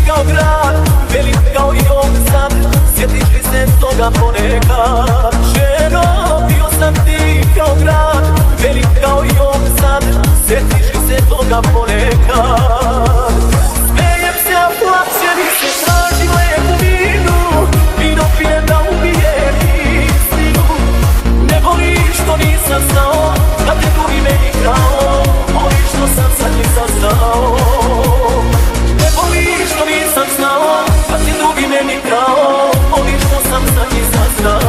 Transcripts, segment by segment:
kao grad, velik kao i on sad. Sjetiš li se toga ponekad? Ženo, bio sam ti kao grad, velik kao i on sad. Sjetiš li se toga ponekad? Smejem se, a plaćem i se traži lepu vinu. Vino pijem da ubijem istinu. Ne voliš što nisam znao, da te drugi meni krao. Voliš što sam sad nisam znao. Ne voliš što nisam znao, da te drugi meni krao. Voliš što sam sad nisam znao.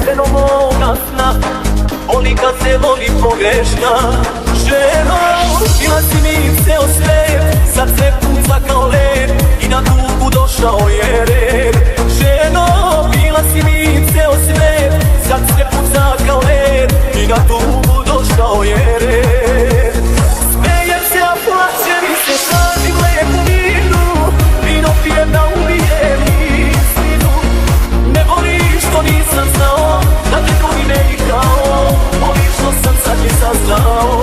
Ženo moga sna, voli kad se voli pogrešna. Ženo, bila si mi ceo svet, sad se puca kao led i na tugu došao je red. Ženo, bila si mi ceo svet, sad se puca kao led i na tugu došao je red. Smejem se, a plaćem i se tražim lepu vinu. Vino pijem da ubijem istinu. Ne voliš što nisam znao, da te drugi meni krao. Voliš što sam sad nisam znao.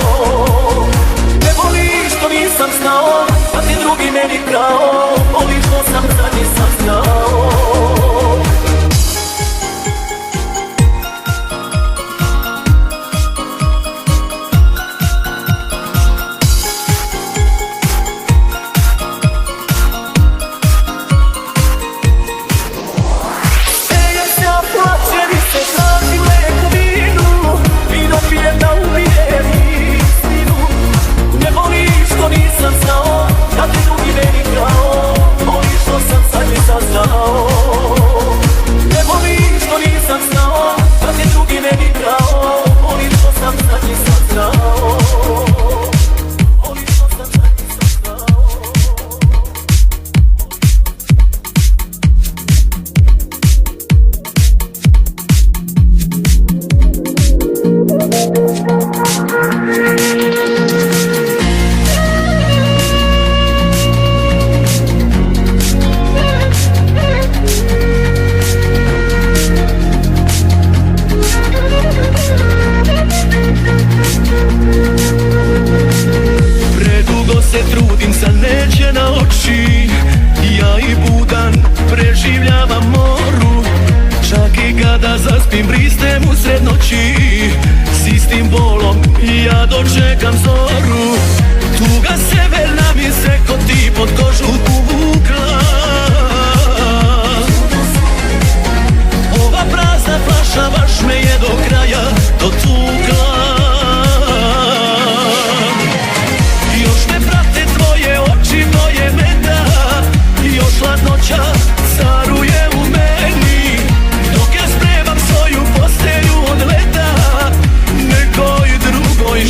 Ne voliš što nisam znao, da te drugi meni krao. Voliš što sam sad nisam znao.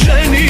Ženi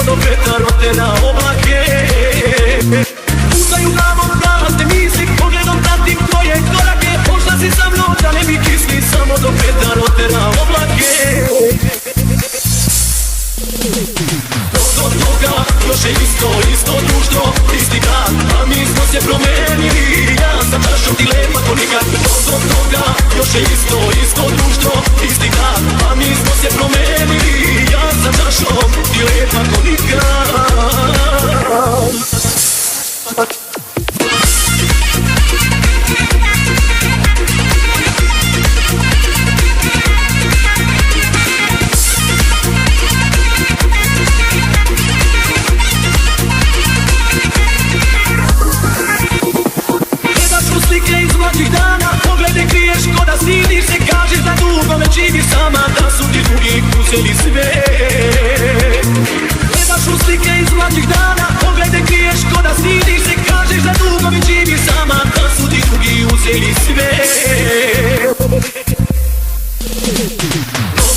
do petarote na oblake. Puštaju glavom prazne misli, pogledom pratim tvoje korake. Možda si sa mnom da ne bi kisli, samo do petarote na oblake. Do toga još je isto društvo, isti grad, a mi smo se promenili. Ja sam našao ti lepa ko nikad. Do toga još je isto društvo, isti grad, a mi smo se promenili. Ja sam našao ti lepa ko nikad. Stidiš se, kažeš da dugo već živiš sama, da su ti drugi uzeli sve. Gledaš u slike iz mlađih dana, poglede kriješ ko da stidiš se, kažeš da dugo već živiš sama, da su ti drugi uzeli sve.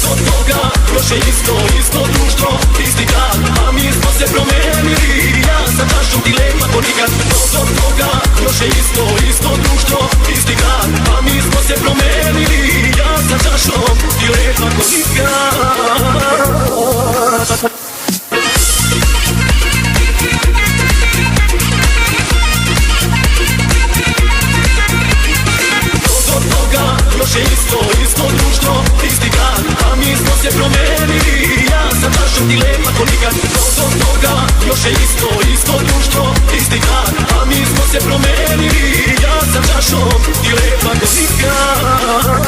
Do toga još je isto društvo, isti grad, a mi smo se promenili. Ja sam našao ti lepa ko nikad. Do toga još je isto društvo, isti grad, a mi smo se promenili. Ja sam našao ti lepa ko nikad. Još je isto društvo, isti grad, a mi smo se promenili. Ja sam našao ti lepa ko nikad. Do toga još je isto društvo, isti grad, a mi smo se promenili. Ja sam našao ti lepa ko nikad.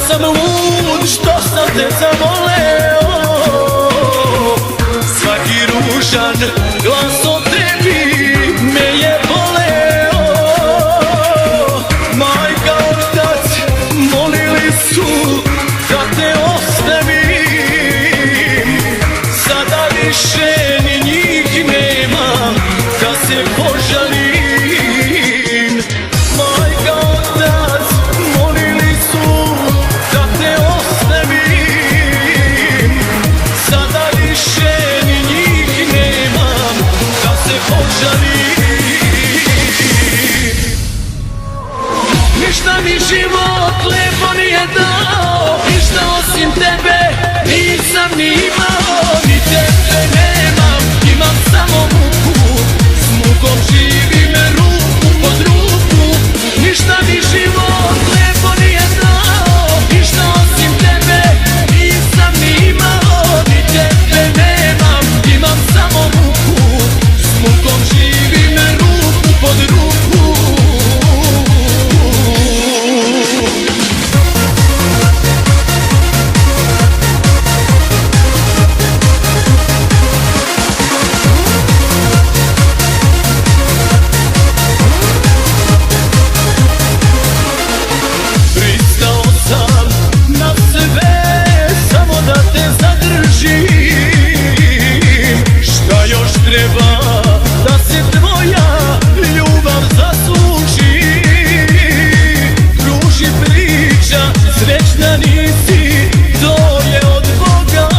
sam lud što sam te zavoleo. Svaki ružan glas o tebi me je boleo. Majka, otac molili su da te ostavim. Sada više ni njih nemam da se požalim. ožali. Ništa mi život lepo nije dao, ništa osim tebe nisam ni imao. Ni tebe nemam, imam samo muku, s mukom živim ruku pod ruku. Ništa mi život lepo nije dao, ništa osim tebe nisam ni imao. Ni tebe nemam, imam samo muku, s mukom živim ruku pod ruku. Da se tvoja ljubav zasluži, kruži priča, srećna nisi, to je od Boga.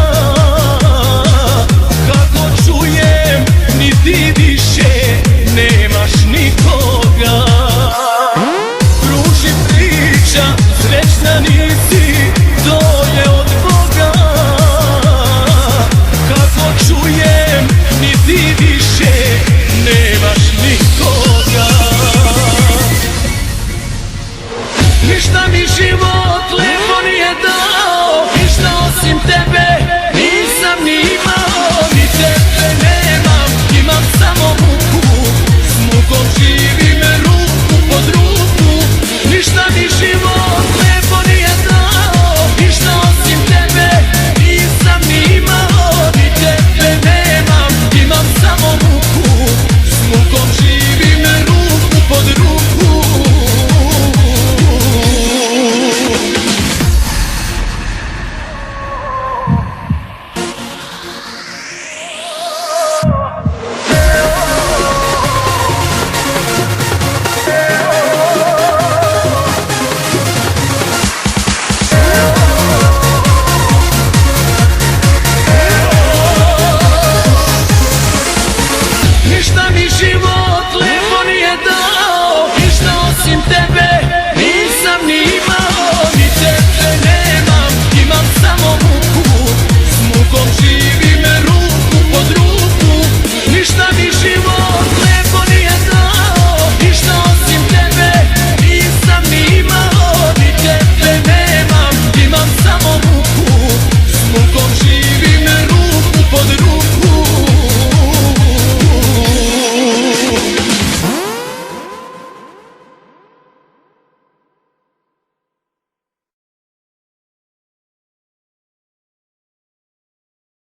Kako čujem, ni ti više nemaš nikoga. Kruži priča, srećna nisi, to je od Boga. Kako čujem, ni ti više